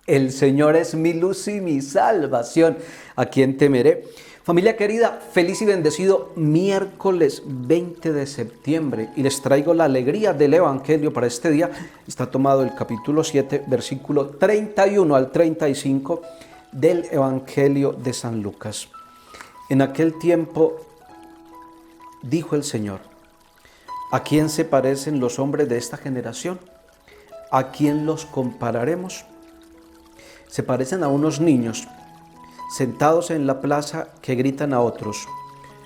El Señor es mi luz y mi salvación. ¿A quién temeré? Familia querida, feliz y bendecido miércoles 20 de septiembre. Y les traigo la alegría del Evangelio para este día. Está tomado el capítulo 7, versículo 31 al 35 del Evangelio de San Lucas. En aquel tiempo dijo el Señor: ¿a quién se parecen los hombres de esta generación? ¿A quién los compararemos? Se parecen a unos niños sentados en la plaza que gritan a otros: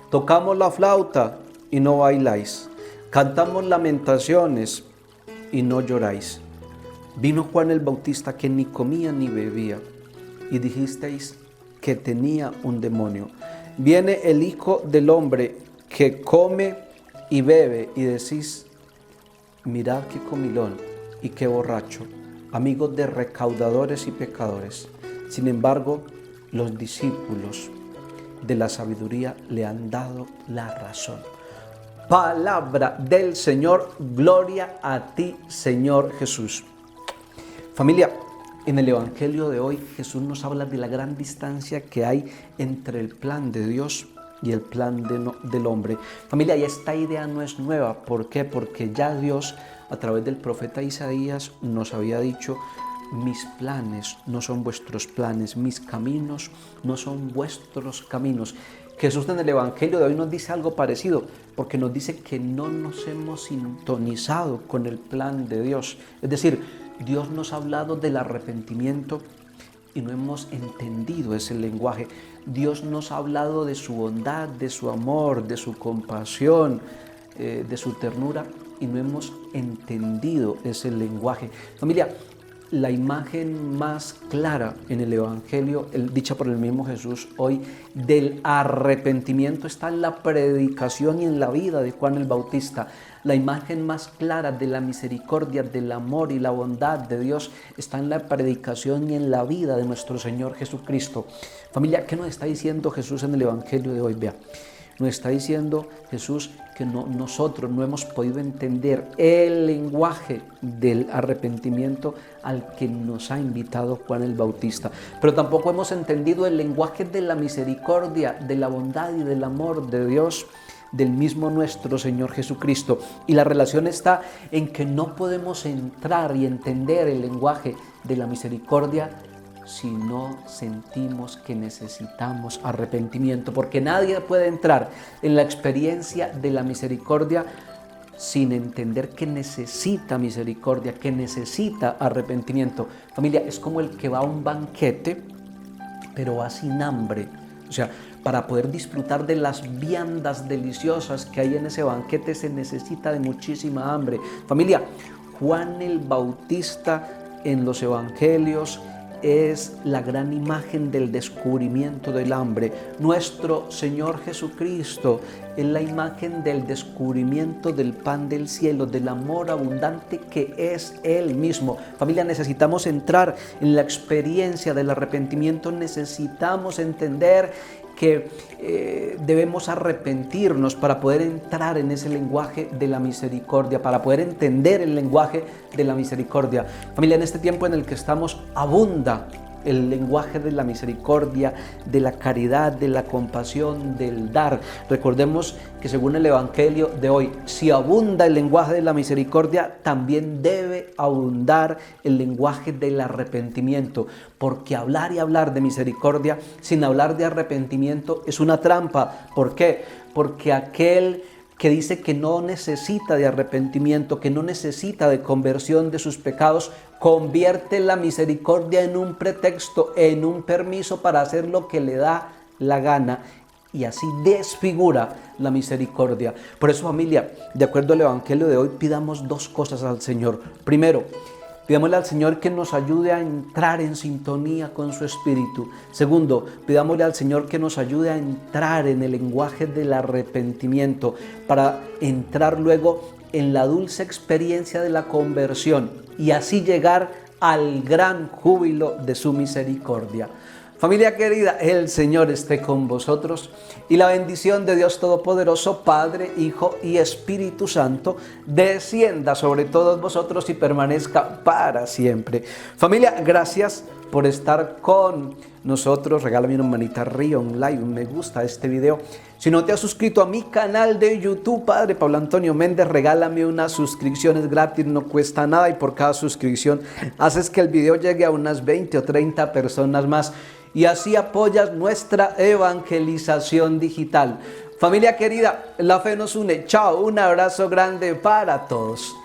tocamos la flauta y no bailáis, cantamos lamentaciones y no lloráis. Vino Juan el Bautista, que ni comía ni bebía, y dijisteis que tenía un demonio. Viene el Hijo del Hombre, que come y bebe, y decís: mirad qué comilón y qué borracho, amigos de recaudadores y pecadores. Sin embargo, los discípulos de la sabiduría le han dado la razón. Palabra del Señor, gloria a ti, Señor Jesús. Familia, en el Evangelio de hoy Jesús nos habla de la gran distancia que hay entre el plan de Dios y el plan del hombre. Familia, y esta idea no es nueva. ¿Por qué? Porque ya Dios, a través del profeta Isaías, nos había dicho: mis planes no son vuestros planes, mis caminos no son vuestros caminos. Jesús en el Evangelio de hoy nos dice algo parecido, porque nos dice que no nos hemos sintonizado con el plan de Dios. Es decir, Dios nos ha hablado del arrepentimiento y no hemos entendido ese lenguaje. Dios nos ha hablado de su bondad, de su amor, de su compasión, de su ternura, y no hemos entendido ese lenguaje. Familia, la imagen más clara en el Evangelio, dicha por el mismo Jesús hoy, del arrepentimiento está en la predicación y en la vida de Juan el Bautista. La imagen más clara de la misericordia, del amor y la bondad de Dios está en la predicación y en la vida de nuestro Señor Jesucristo. Familia, ¿qué nos está diciendo Jesús en el Evangelio de hoy? Vea, nos está diciendo Jesús que nosotros no hemos podido entender el lenguaje del arrepentimiento al que nos ha invitado Juan el Bautista, pero tampoco hemos entendido el lenguaje de la misericordia, de la bondad y del amor de Dios, del mismo nuestro Señor Jesucristo. Y la relación está en que no podemos entrar y entender el lenguaje de la misericordia si no sentimos que necesitamos arrepentimiento, porque nadie puede entrar en la experiencia de la misericordia sin entender que necesita misericordia, que necesita arrepentimiento. Familia, es como el que va a un banquete, pero va sin hambre. O sea, para poder disfrutar de las viandas deliciosas que hay en ese banquete se necesita de muchísima hambre. Familia, Juan el Bautista en los evangelios es la gran imagen del descubrimiento del hambre. Nuestro Señor Jesucristo es la imagen del descubrimiento del pan del cielo, del amor abundante que es Él mismo. Familia, necesitamos entrar en la experiencia del arrepentimiento, necesitamos entender que debemos arrepentirnos para poder entrar en ese lenguaje de la misericordia, para poder entender el lenguaje de la misericordia. Familia, en este tiempo en el que estamos abunda el lenguaje de la misericordia, de la caridad, de la compasión, del dar. Recordemos que según el Evangelio de hoy, si abunda el lenguaje de la misericordia, también debe abundar el lenguaje del arrepentimiento, porque hablar y hablar de misericordia sin hablar de arrepentimiento es una trampa. ¿Por qué? Porque aquel que dice que no necesita de arrepentimiento, que no necesita de conversión de sus pecados, convierte la misericordia en un pretexto, en un permiso para hacer lo que le da la gana, y así desfigura la misericordia. Por eso, familia, de acuerdo al Evangelio de hoy, pidamos dos cosas al Señor. Primero, pidámosle al Señor que nos ayude a entrar en sintonía con su Espíritu. Segundo, pidámosle al Señor que nos ayude a entrar en el lenguaje del arrepentimiento para entrar luego en la dulce experiencia de la conversión y así llegar al gran júbilo de su misericordia. Familia querida, el Señor esté con vosotros y la bendición de Dios Todopoderoso, Padre, Hijo y Espíritu Santo, descienda sobre todos vosotros y permanezca para siempre. Familia, gracias por estar con nosotros. Regálame una manita arriba, un like, un me gusta a este video. Si no te has suscrito a mi canal de YouTube, Padre Pablo Antonio Méndez, regálame una suscripción, es gratis, no cuesta nada, y por cada suscripción haces que el video llegue a unas 20 o 30 personas más, y así apoyas nuestra evangelización digital. Familia querida, la fe nos une. Chao, un abrazo grande para todos.